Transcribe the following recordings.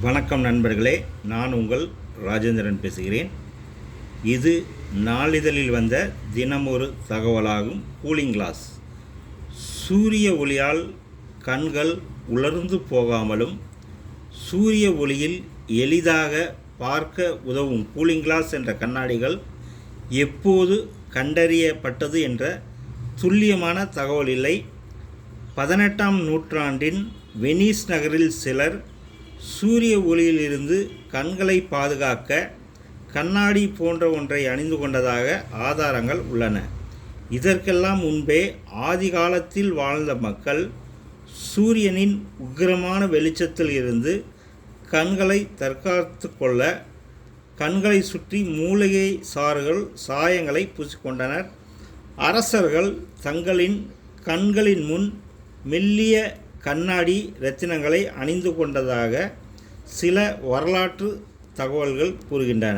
வணக்கம் நண்பர்களே, நான் உங்கள் ராஜேந்திரன் பேசுகிறேன். இது நாளிதழில் வந்த தினமொரு தகவலாகும். கூலிங் கிளாஸ் சூரிய ஒளியால் கண்கள் உலர்ந்து போகாமலும் சூரிய ஒளியில் எளிதாக பார்க்க உதவும் கூலிங் கிளாஸ் என்ற கண்ணாடிகள் எப்போது கண்டறியப்பட்டது என்ற துல்லியமான தகவல் இல்லை. 18ஆம் நூற்றாண்டின் வெனிஸ் நகரில் சிலர் சூரிய ஒளியிலிருந்து கண்களை பாதுகாக்க கண்ணாடி போன்ற ஒன்றை அணிந்து கொண்டதாக ஆதாரங்கள் உள்ளன. இதற்கெல்லாம் முன்பே ஆதி காலத்தில் வாழ்ந்த மக்கள் சூரியனின் உக்கிரமான வெளிச்சத்தில் இருந்து கண்களை தற்காத்து கொள்ள கண்களை சுற்றி மூலிகை சாயங்களை பூசிக்கொண்டனர். அரசர்கள் தங்களின் கண்களின் முன் மெல்லிய கண்ணாடி இரத்தினங்களை அணிந்து கொண்டதாக சில வரலாற்று தகவல்கள் கூறுகின்றன.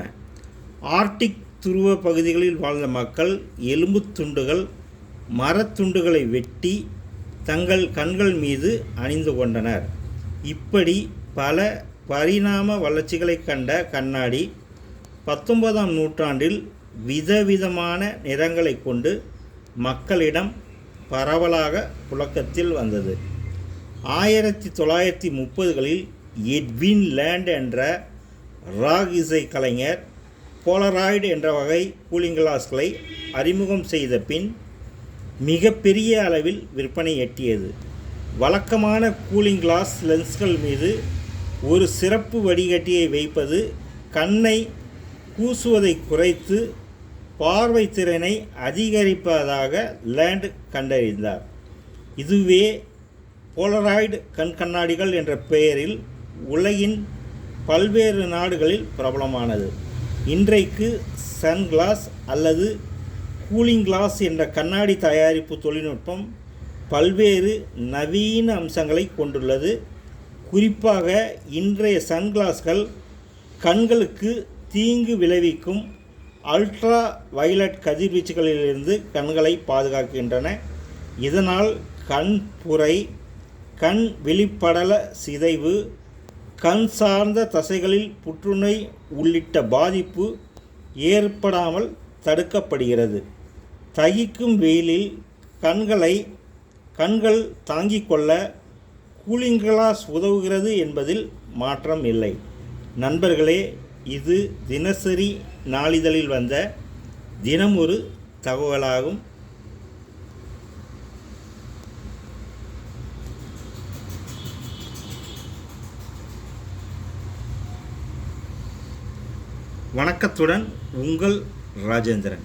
ஆர்க்டிக் துருவ பகுதிகளில் வாழ்ந்த மக்கள் எலும்பு துண்டுகள் மரத்துண்டுகளை வெட்டி தங்கள் கண்கள் மீது அணிந்து கொண்டனர். இப்படி பல பரிணாம வளர்ச்சிகளை கண்ட கண்ணாடி 19ஆம் நூற்றாண்டில் விதவிதமான நிறங்களை கொண்டு மக்களிடம் பரவலாக புழக்கத்தில் வந்தது. 1930களில் எட்வின் லேண்ட் என்ற ராக் இசை கலைஞர் போலராய்டு என்ற வகை கூலிங் கிளாஸ்களை அறிமுகம் செய்த பின் மிகப்பெரிய அளவில் விற்பனை எட்டியது. வழக்கமான கூலிங் கிளாஸ் லென்ஸ்கள் மீது ஒரு சிறப்பு வடிகட்டியை வைப்பது கண்ணை கூசுவதை குறைத்து பார்வை திறனை அதிகரிப்பதாக லேண்ட் கண்டறிந்தார். இதுவே போலராய்டு கண்ணாடிகள் என்ற பெயரில் உலகின் பல்வேறு நாடுகளில் பிரபலமானது. இன்றைக்கு சன்கிளாஸ் அல்லது கூலிங் கிளாஸ் என்ற கண்ணாடி தயாரிப்பு தொழில்நுட்பம் பல்வேறு நவீன அம்சங்களை கொண்டுள்ளது. குறிப்பாக இன்றைய சன்கிளாஸ்கள் கண்களுக்கு தீங்கு விளைவிக்கும் அல்ட்ரா வயலட் கதிர்வீச்சுகளிலிருந்து கண்களை பாதுகாக்கின்றன. இதனால் கண்புரை, கண் வெளிப்படல சிதைவு, கண் சார்ந்த தசைகளில் புற்றுநோய் உள்ளிட்ட பாதிப்பு ஏற்படாமல் தடுக்கப்படுகிறது. தகிக்கும் வெயிலில் கண்கள் தாங்கிக் கொள்ள கூலிங் கிளாஸ் உதவுகிறது என்பதில் மாற்றம் இல்லை. நண்பர்களே, இது தினசரி நாளிதழில் வந்த தினமொரு தகவலாகும். வணக்கத்துடன் உங்கள் ராஜேந்திரன்.